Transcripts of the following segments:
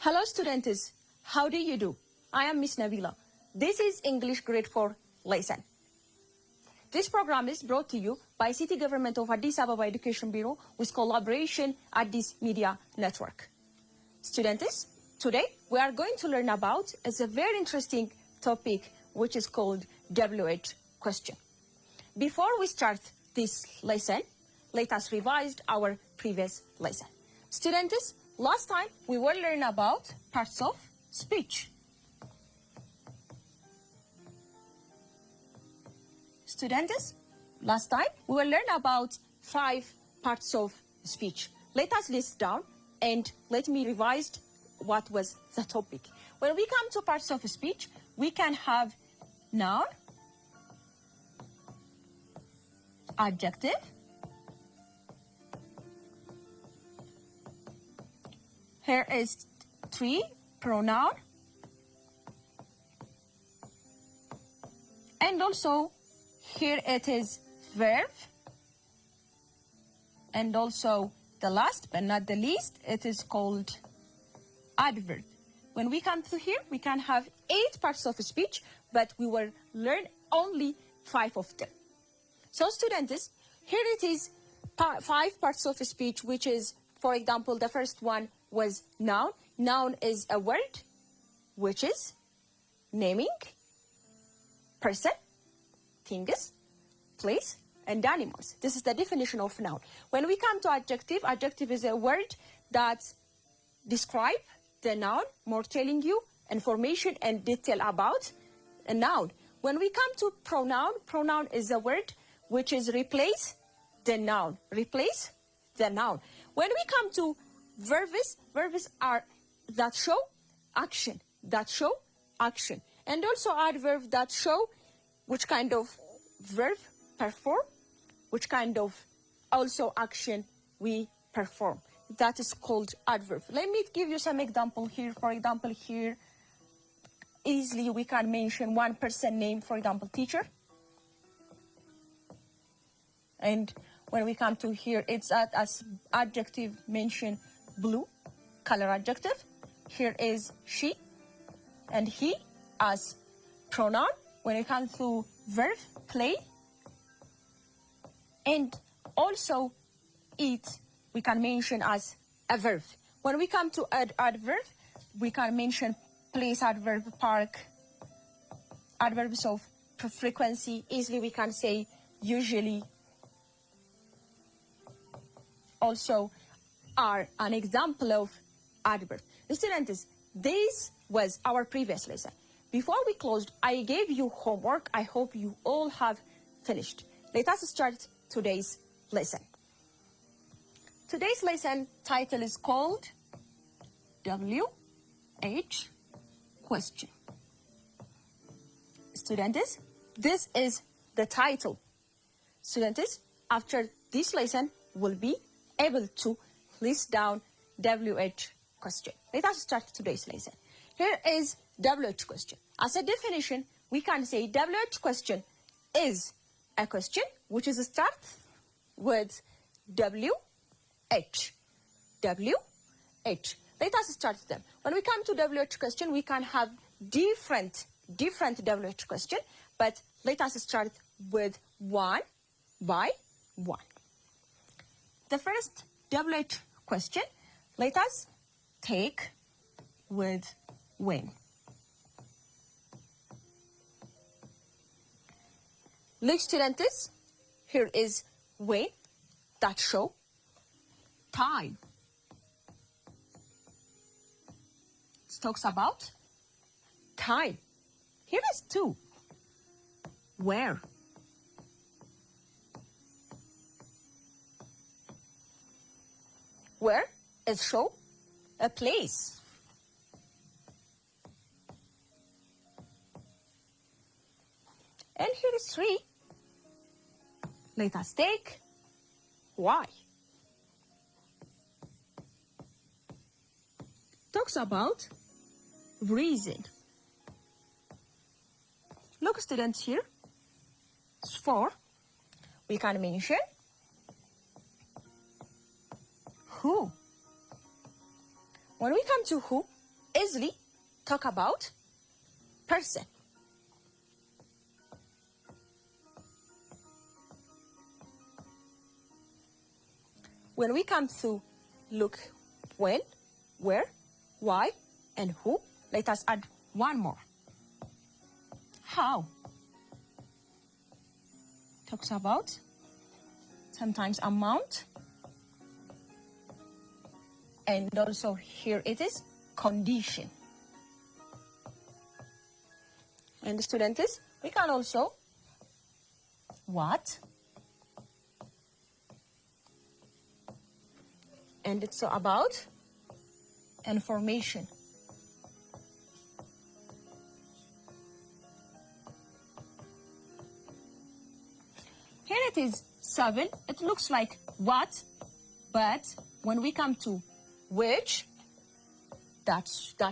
Hello students, how do you do? I am Miss Nabila. This is English Grade 4 lesson. This program is brought to you by City Government of Addis Ababa Education Bureau with collaboration Addis Media Network. Students, today we are going to learn about a very interesting topic which is called WH question. Before we start this lesson, let us revise our previous lesson. Students, last time we will learn about parts of speech. Students, last time we will learn about 5 parts of speech. Let us list down and let me revise what was the topic. When we come to parts of speech, we can have noun, adjective, here is 3, pronoun, and also here it is verb, and also the last but not the least, it is called adverb. When we come to here, we can have 8 parts of speech, but we will learn only 5 of them. So students, here it is 5 parts of speech, which is, for example, the first one was noun. Noun is a word which is naming person, things, place, and animals. This is the definition of noun. When we come to adjective, adjective is a word that describe the noun, more telling you information and detail about a noun. When we come to pronoun, pronoun is a word which is replace the noun. Replace the noun. When we come to verbs, verbs are that show action, and also adverb that show which kind of verb perform, which kind of also action we perform. That is called adverb. Let me give you some example here. For example, here easily we can mention one person name, for example, teacher. And when we come to here, it's as adjective mention blue, color adjective. Here is she and he as pronoun. When it comes to verb, play. And also eat, we can mention as a verb. When we come to adverb, we can mention place adverb, park, adverbs of frequency. Easily we can say usually. Also are an example of adverb. Students, this was our previous lesson. Before we closed, I gave you homework. I hope you all have finished. Let us start today's lesson. Today's lesson title is called WH question. Students, this is the title. Students, after this lesson, will be able to list down WH question. Let us start today's lesson. Here is WH question. As a definition, we can say WH question is a question which is start with WH. WH. Let us start them. When we come to WH question, we can have different WH question, but let us start with one by one. The first WH question, let us take with when. Look, students, here is when that show time. It talks about time. Here is 2. Where? Where is show a place. And here is 3. Let us take why. Talks about reason. Look, students, here. 4. We can mention who. When we come to who, easily talk about person. When we come to look when, where, why, and who, let us add one more. How talks about sometimes amount, and also here it is condition. And the student is, we can also what, and it's about information. Here it is 7. It looks like what, but when we come to which, that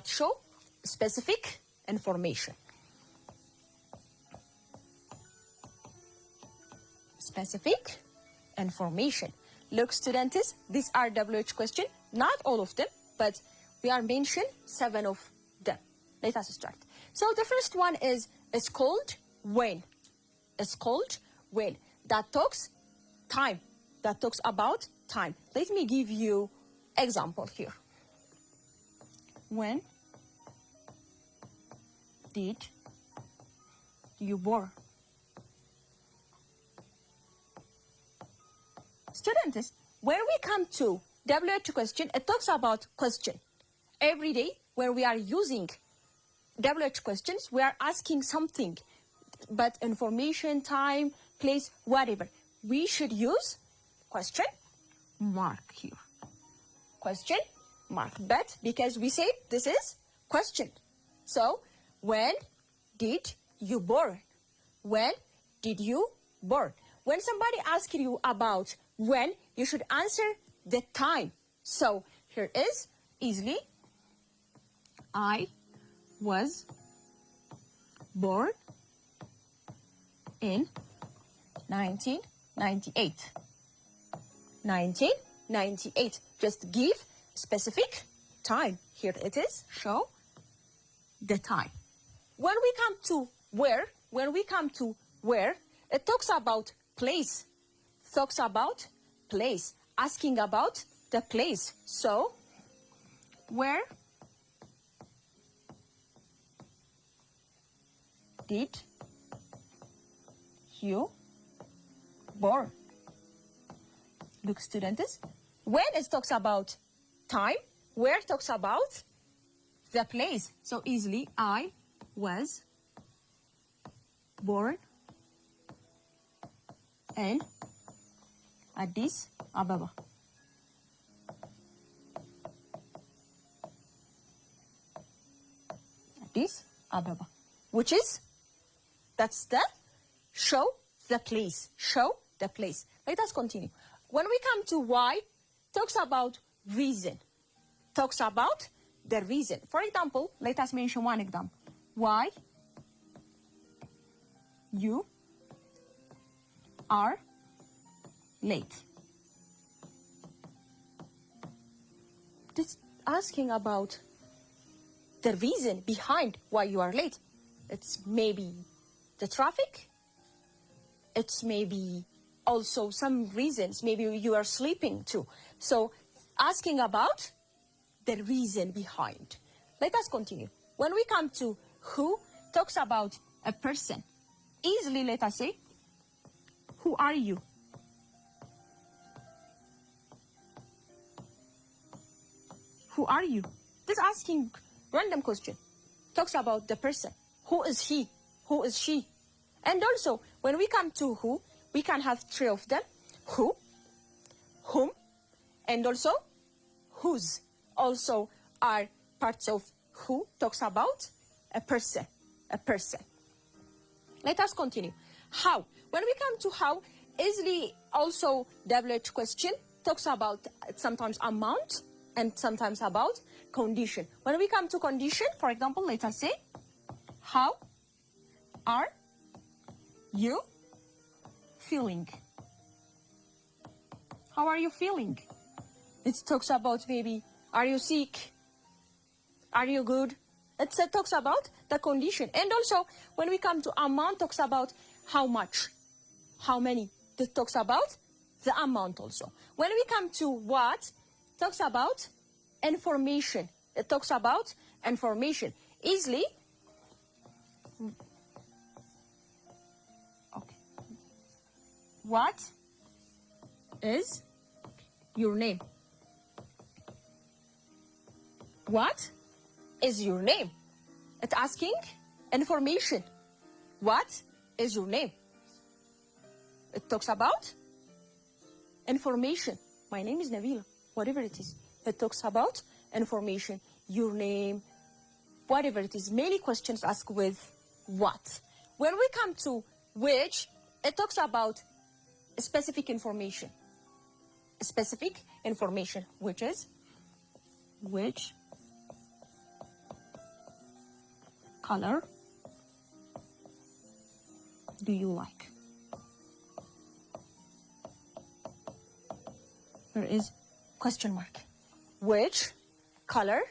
show specific information. Specific information. Look, students, these are WH questions, not all of them, but we are mentioned 7 of them. Let us start. So the first one is, it's called when. It's called when. That talks time. That talks about time. Let me give you example here. When did you born? Students, when we come to WH question, it talks about question. Every day when we are using WH questions, we are asking something, but information, time, place, whatever. We should use question mark here. Question mark. But because we say this is question. So, when did you born? When did you born? When somebody asks you about when, you should answer the time. So, here is easily, I was born in 1998. 1998. Just give specific time. Here it is. Show the time. When we come to where, it talks about place. Talks about place. Asking about the place. So, where did you born? Look, students, when it talks about time, where talks about the place. So easily, I was born in Addis Ababa. Addis Ababa. Which is, that's the show the place. Show the place. Let us continue. When we come to why, talks about reason. Talks about the reason. For example, let us mention one example. Why you are late. This asking about the reason behind why you are late. It's maybe the traffic. It's maybe also some reasons. Maybe you are sleeping too. So asking about the reason behind. Let us continue. When we come to who, talks about a person. Easily, let us say, who are you? Who are you? This asking random question. Talks about the person. Who is he? Who is she? And also, when we come to who, we can have 3 of them. Who, whom, and also whose. Also are parts of who, talks about a person. A person. Let us continue. How? When we come to how, easily also WH question, talks about sometimes amount and sometimes about condition. When we come to condition, for example, let us say, how are you feeling? How are you feeling? It talks about maybe, are you sick? Are you good? It talks about the condition. And also, when we come to amount, talks about how much, how many. It talks about the amount also. When we come to what, talks about information. It talks about information. Easily. Okay. What is your name? What is your name? It's asking information. What is your name? It talks about information. My name is Nabila. Whatever it is. It talks about information. Your name. Whatever it is. Many questions asked with what. When we come to which, it talks about specific information. Specific information, which is which color do you like? There is question mark. Which color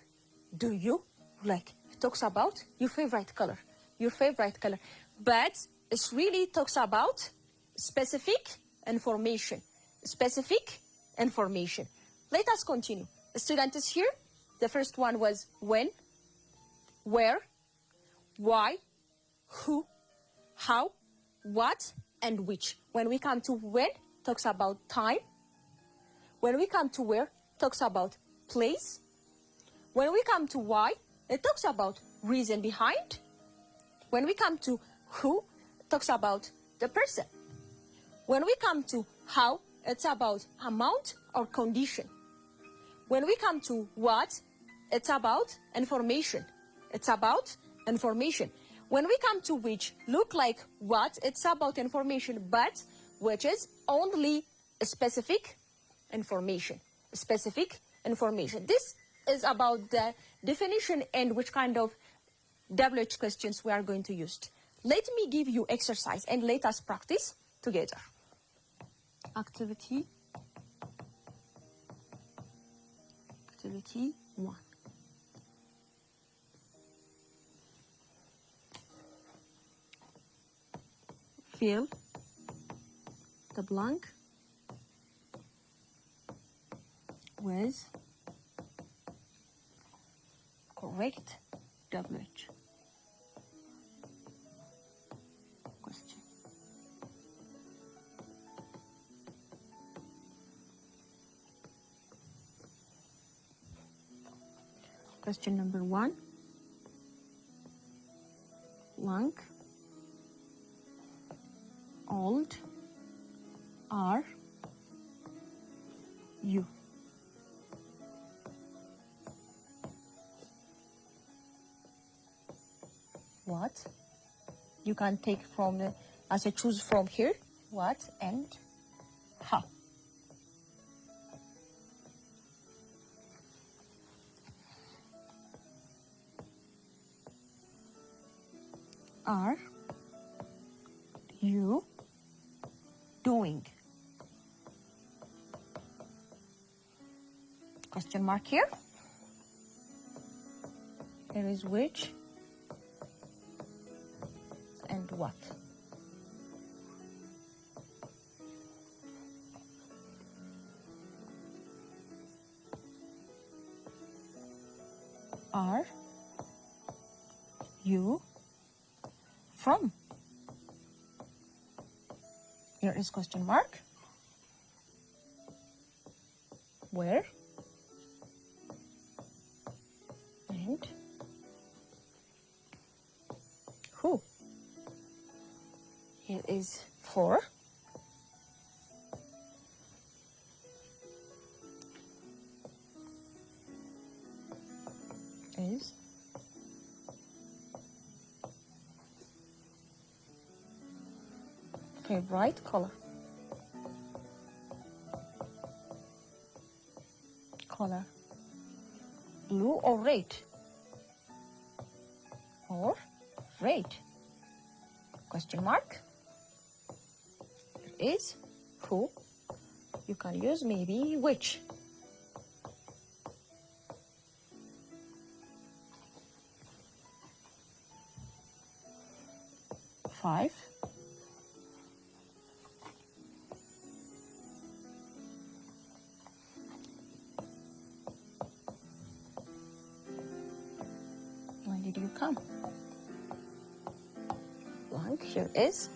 do you like? It talks about your favorite color. Your favorite color. But it really talks about specific information. Specific information. Let us continue. The student is here. The first one was when, where, why, who, how, what, and which. When we come to when, talks about time. When we come to where, talks about place. When we come to why, it talks about reason behind. When we come to who, it talks about the person. When we come to how, it's about amount or condition. When we come to what, it's about information. It's about information. When we come to which, look like what, it's about information, but which is only specific information. Specific information. This is about the definition and which kind of WH questions we are going to use. Let me give you exercise and let us practice together. Activity 1. Fill the blank with correct WH question. Question number 1. Blank. Old are you? What? You can take from the, as I choose from here, what and how. Are you doing? Question mark here. There is which and what. Are you from? Here is question mark. Where? And who? Here is for. Is favorite color. Color. Blue or red? Or red? Question mark. There is who. You can use maybe which. 5. When did you come? Blank, here is.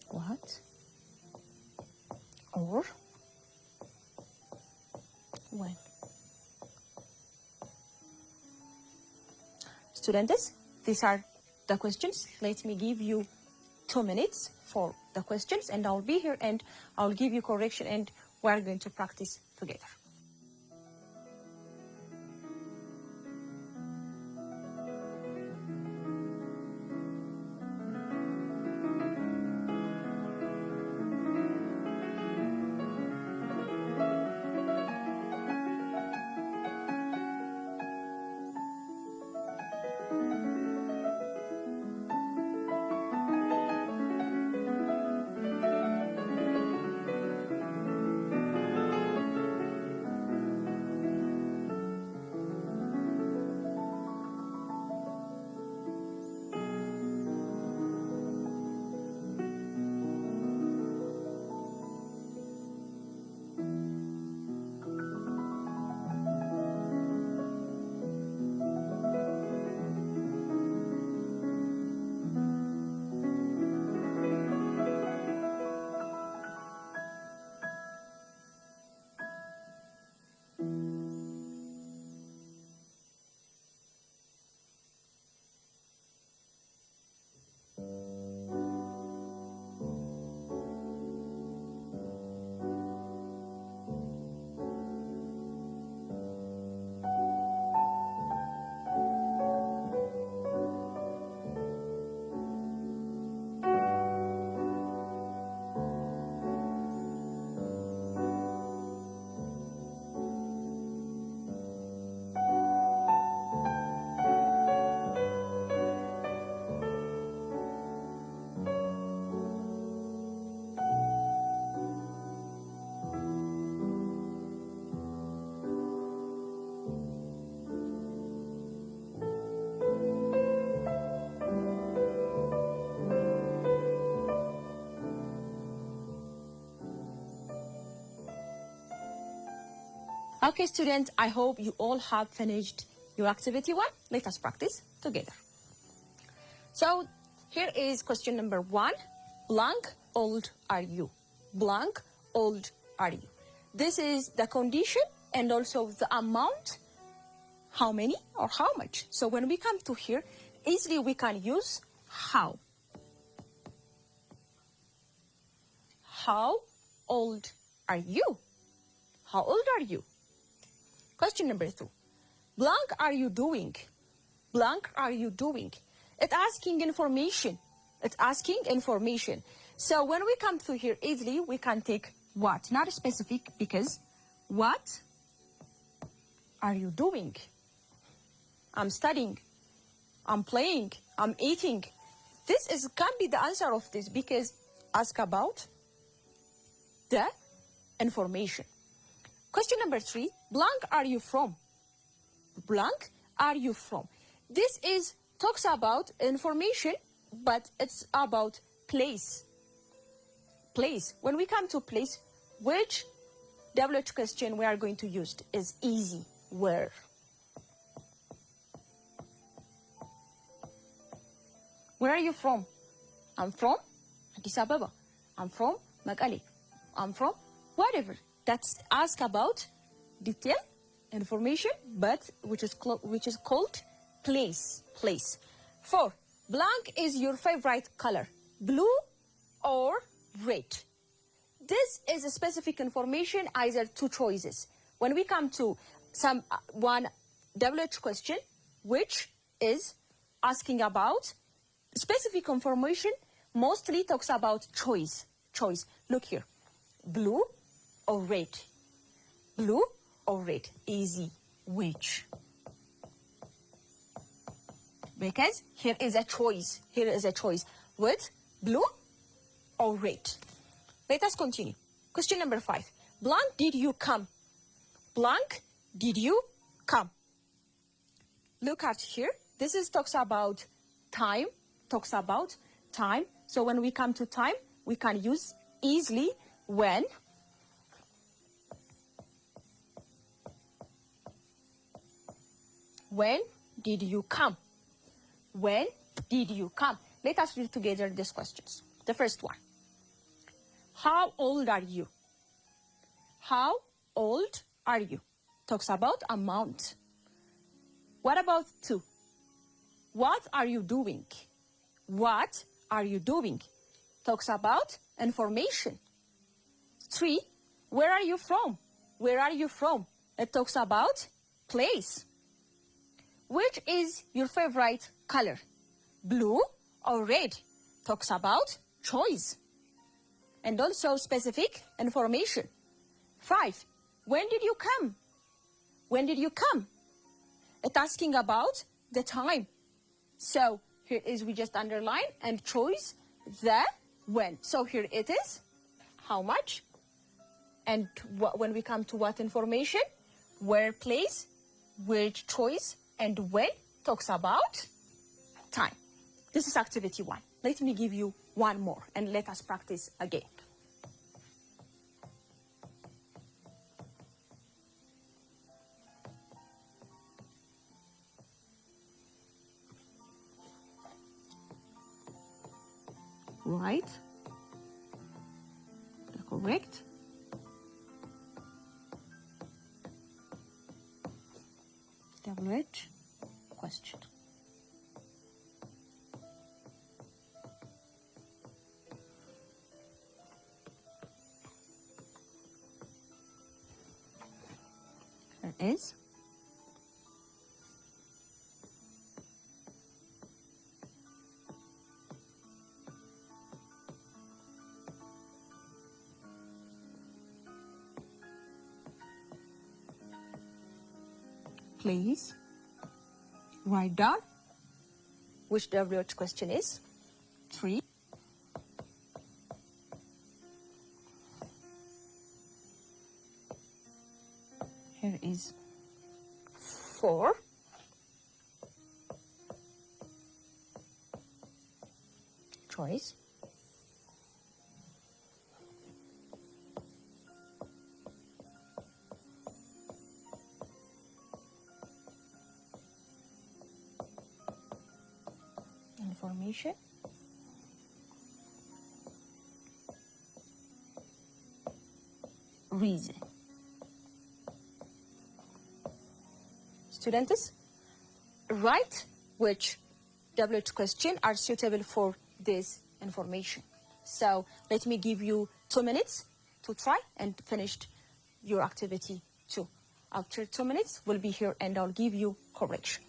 What? Or when? Students, these are the questions. Let me give you 2 minutes for the questions, and I'll be here and I'll give you correction, and we're going to practice together. Okay, students, I hope you all have finished your activity 1. Let us practice together. So here is question number 1. Blank, old are you? Blank, old are you? This is the condition and also the amount, how many or how much. So when we come to here, easily we can use how. How old are you? How old are you? Question number 2. Blank are you doing? Blank are you doing? It's asking information. It's asking information. So when we come to here easily, we can take what? Not specific, because what are you doing? I'm studying. I'm playing. I'm eating. This can be the answer of this, because ask about the information. Question number 3, blank are you from? Blank are you from? This talks about information, but it's about place. Place. When we come to place, which WH question we are going to use is easy. Where? Where are you from? I'm from Addis Ababa. I'm from Makale. I'm from whatever. That's ask about detail, information, but which is called place. Place. 4. Blank is your favorite color, blue or red. This is a specific information, either 2 choices. When we come to one WH question, which is asking about specific information, mostly talks about choice. Choice. Look here, blue or red? Blue or red? Easy. Which? Because here is a choice. Here is a choice with blue or red. Let us continue. Question number 5. Blank, did you come? Blank, did you come? look at here. This is talks about time. So when we come to time, we can use easily when. When did you come? When did you come? Let us read together these questions. The first one. How old are you? How old are you? Talks about amount. What about 2? What are you doing? What are you doing? Talks about information. 3. Where are you from? Where are you from? It talks about place. Which is your favorite color? Blue or red? Talks about choice. And also specific information. 5. When did you come? When did you come? It's asking about the time. So here is, we just underline and choose the when. So here it is. How much? And when we come to what information? Where, place, which choice, and when talks about time. This is activity 1. Let me give you one more and let us practice again. Write the correct WH question. Here is. Please write down which WH question is. 3. Here is 4. Choice. Information. Reason. Students, write which WH question are suitable for this information. So let me give you 2 minutes to try and finish your activity 2. After 2 minutes, we'll be here and I'll give you correction.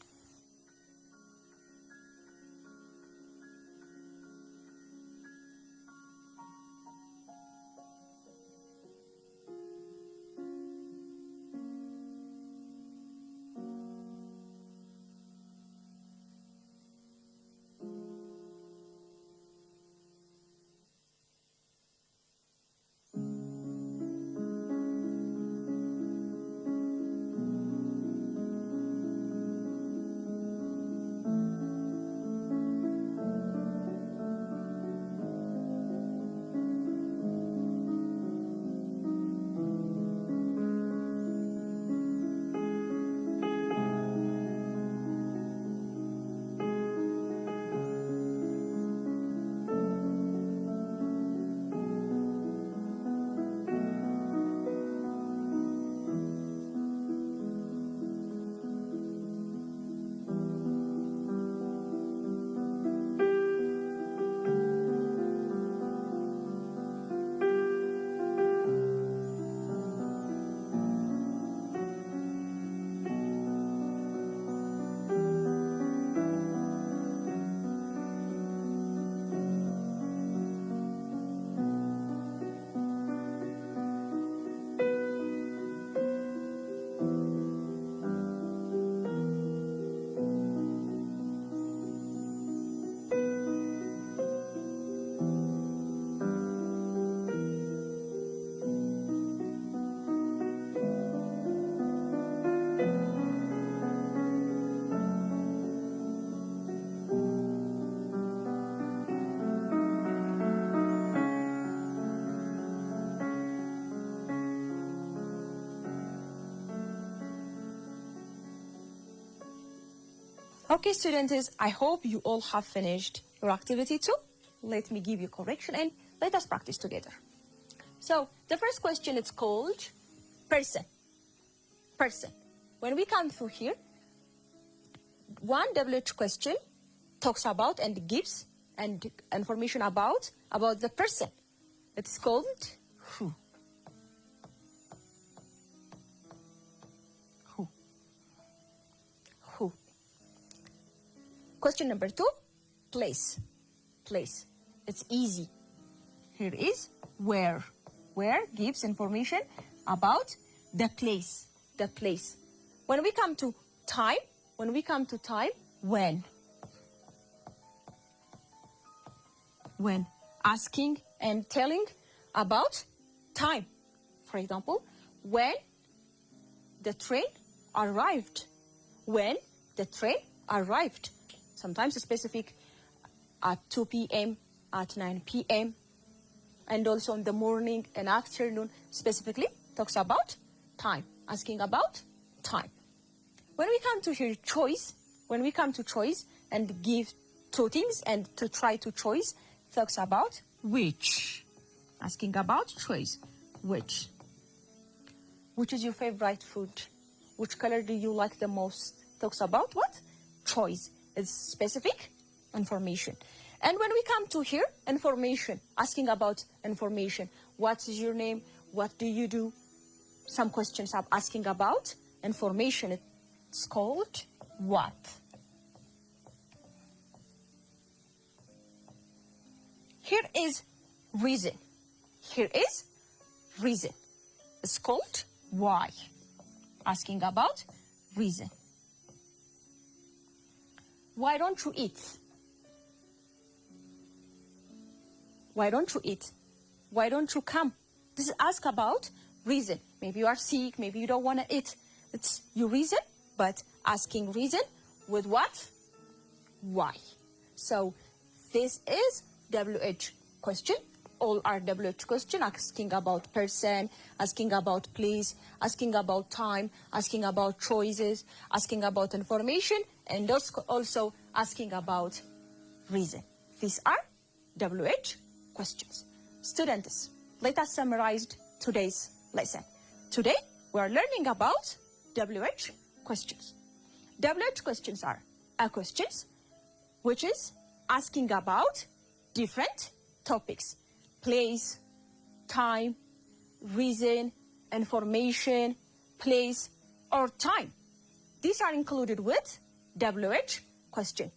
Okay, students, I hope you all have finished your activity too. Let me give you correction and let us practice together. So the first question is called person. Person. When we come through here, one WH question talks about and gives and information about the person. It's called who. Who. Question number 2, place. Place. It's easy. Here is where. Where gives information about the place. The place. When we come to time, when. When. Asking and telling about time. For example, when the train arrived. When the train arrived. Sometimes specific at 2 p.m., at 9 p.m., and also in the morning and afternoon, specifically talks about time, asking about time. When we come to here, choice, and give 2 things and to try to choice, talks about which, asking about choice, which. Which is your favorite food? Which color do you like the most? Talks about what? Choice. It's specific information. And when we come to here, information, asking about information. What is your name? What do you do? Some questions are asking about information. It's called what? Here is reason. Here is reason. It's called why. Asking about reason. Why don't you eat? Why don't you eat? Why don't you come? This is ask about reason. Maybe you are sick, maybe you don't want to eat. It's your reason, but asking reason with what? Why. So this is WH question. All are WH question, asking about person, asking about place, asking about time, asking about choices, asking about information, and also asking about reason. These are WH questions. Students, let us summarize today's lesson. Today, we are learning about WH questions. WH questions are questions which is asking about different topics. Place, time, reason, information, place, or time. These are included with WH question.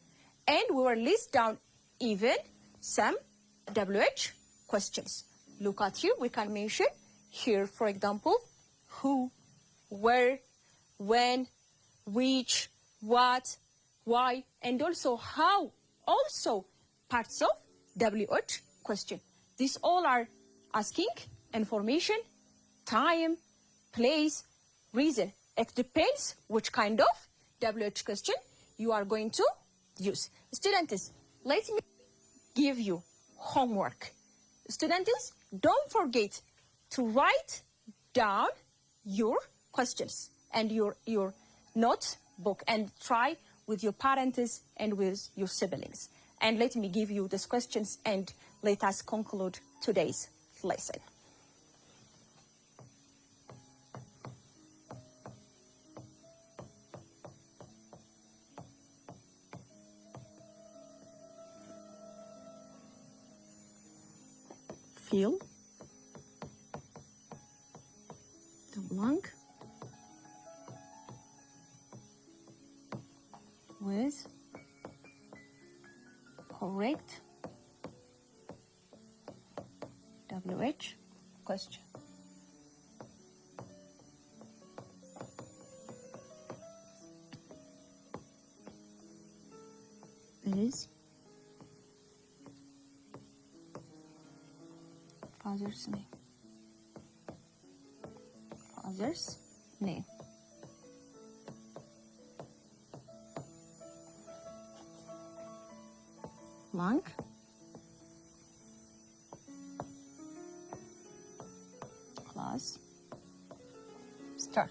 And we will list down even some WH questions. Look at here, we can mention here, for example, who, where, when, which, what, why, and also how, also parts of WH question. These all are asking information, time, place, reason. It depends which kind of WH question you are going to use. Students, let me give you homework. Students, don't forget to write down your questions and your notebook and try with your parents and with your siblings. And let me give you these questions and let us conclude today's lesson. Fill the blank with correct WH question. Is father's name. Father's name. Blank. Class. Start.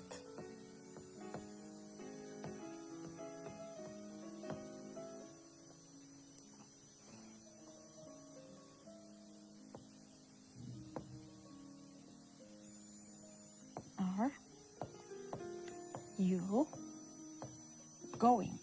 you going?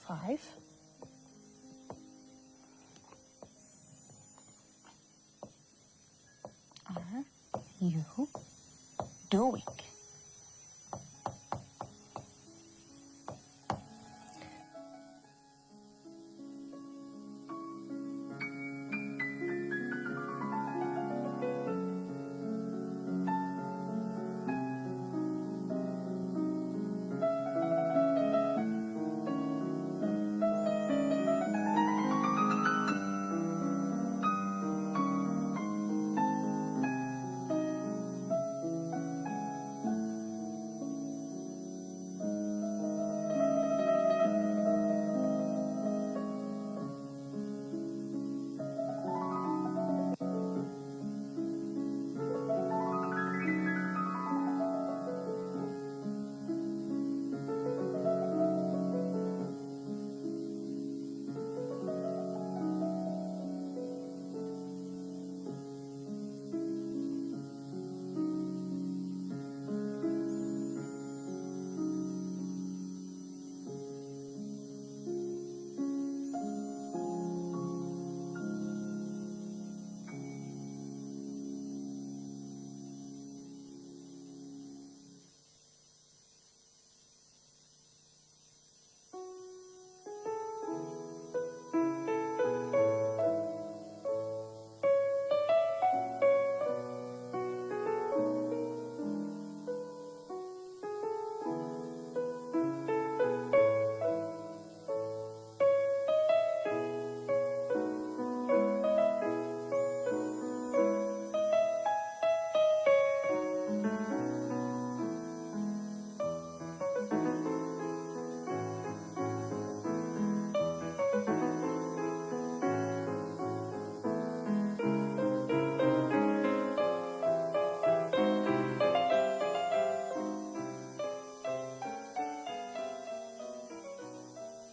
Five. Are you doing?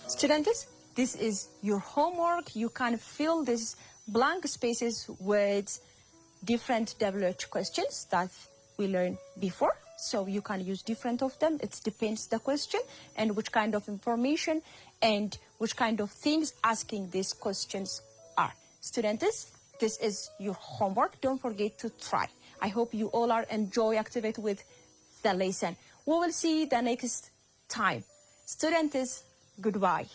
Students, this is your homework. You can fill these blank spaces with different WH questions that we learned before. So you can use different of them. It depends the question and which kind of information and which kind of things asking these questions are. Students, this is your homework. Don't forget to try. I hope you all are enjoy activate with the lesson. We will see the next time. Students, goodbye.